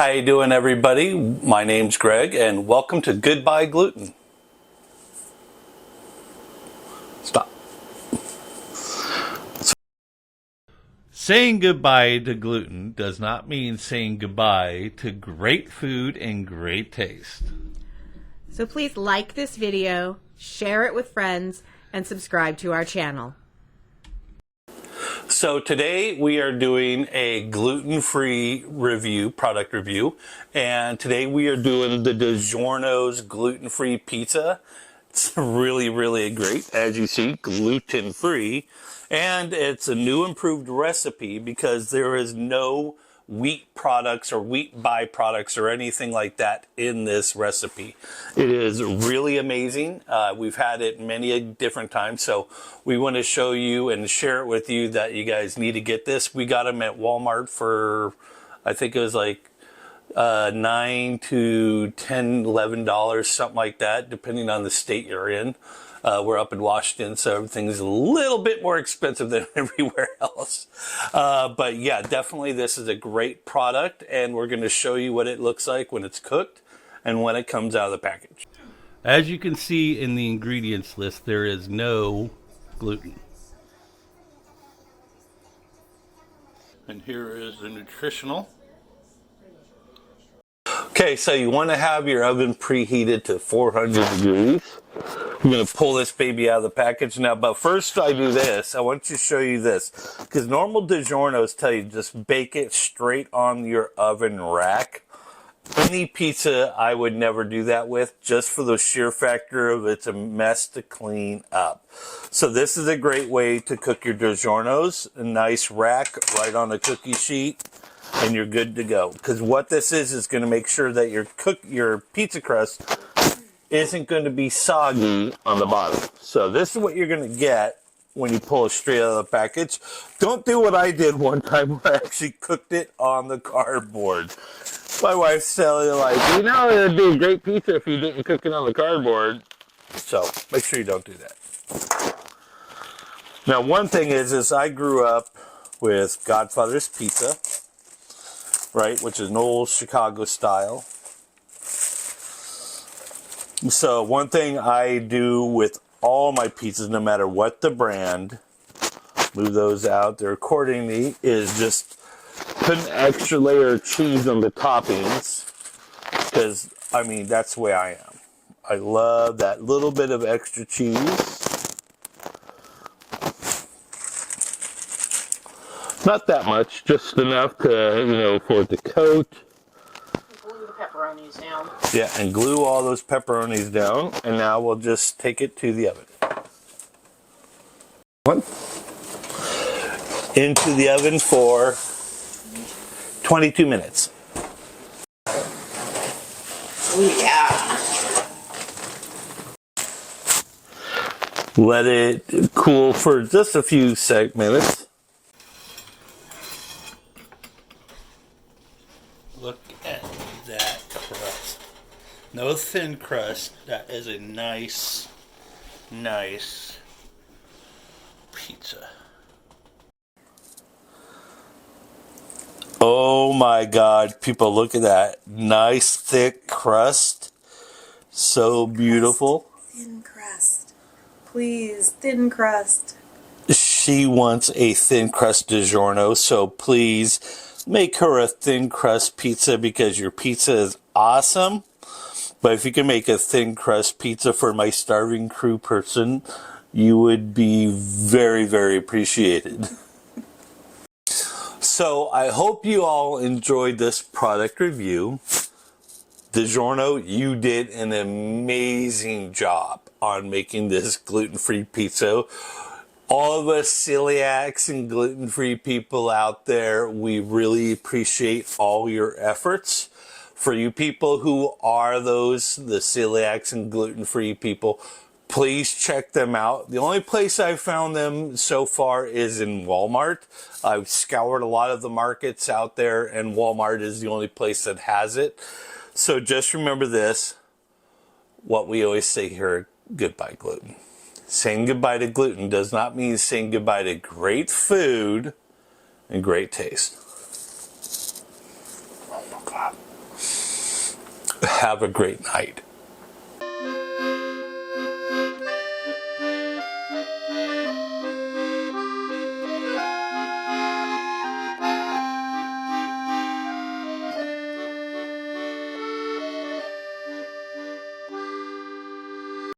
How you doing, everybody? My name's Greg, and welcome to Goodbye Gluten. Stop. Saying goodbye to gluten does not mean saying goodbye to great food and great taste. So please like this video, share it with friends, and subscribe to our channel. So today we are doing a gluten-free product review, and today we are doing the Digiorno's gluten-free pizza. It's really great, as you see, gluten-free, and it's a new improved recipe because there is no wheat products or wheat byproducts or anything like that in this recipe. It is really amazing. We've had it many different times, so we want to show you and share it with you that you guys need to get this. We got them at Walmart for, I think it was like $9 to $10, $11, something like that, depending on the state you're in. We're up in Washington, so everything's a little bit more expensive than everywhere else. But yeah, definitely this is a great product, and we're going to show you what it looks like when it's cooked and when it comes out of the package. As you can see in the ingredients list, there is no gluten. And here is the nutritional. Okay, so you want to have your oven preheated to 400 degrees. I'm going to pull this baby out of the package now, but first I do this. I want to show you this, because normal Digiornos tell you just bake it straight on your oven rack. Any pizza I would never do that with, just for the sheer factor of it's a mess to clean up. So this is a great way to cook your Digiornos. A nice rack right on a cookie sheet, and you're good to go. Because what this is going to make sure that your pizza crust isn't going to be soggy on the bottom. So this is what you're going to get when you pull it straight out of the package. Don't do what I did one time where I actually cooked it on the cardboard. My wife's telling me, like, you know, it'd be a great pizza if you didn't cook it on the cardboard. So make sure you don't do that. Now, one thing is I grew up with Godfather's Pizza, right, which is an old Chicago style. So one thing I do with all my pizzas, no matter what the brand, move those out there accordingly, is just put an extra layer of cheese on the toppings, because, I mean, that's the way I am. I love that little bit of extra cheese. Not that much, just enough to, for it to coat. Glue the pepperonis down. Yeah, and glue all those pepperonis down, and now we'll just take it to the oven. Into the oven for 22 minutes. Yeah. Let it cool for just a few minutes. Look at that crust. No thin crust. That is a nice pizza. Oh my God, people, look at that. Nice thick crust. So beautiful. Thin crust. Please, thin crust. She wants a thin crust Digiorno, so please make her a thin crust pizza, because your pizza is awesome. But if you can make a thin crust pizza for my starving crew person, you would be very appreciated. So I hope you all enjoyed this product review. Digiorno, you did an amazing job on making this gluten-free pizza. All of us celiacs and gluten-free people out there, we really appreciate all your efforts. For you people who are the celiacs and gluten-free people, please check them out. The only place I've found them so far is in Walmart. I've scoured a lot of the markets out there, and Walmart is the only place that has it. So just remember this, what we always say here, goodbye gluten. Saying goodbye to gluten does not mean saying goodbye to great food and great taste. Oh my God. Have a great night.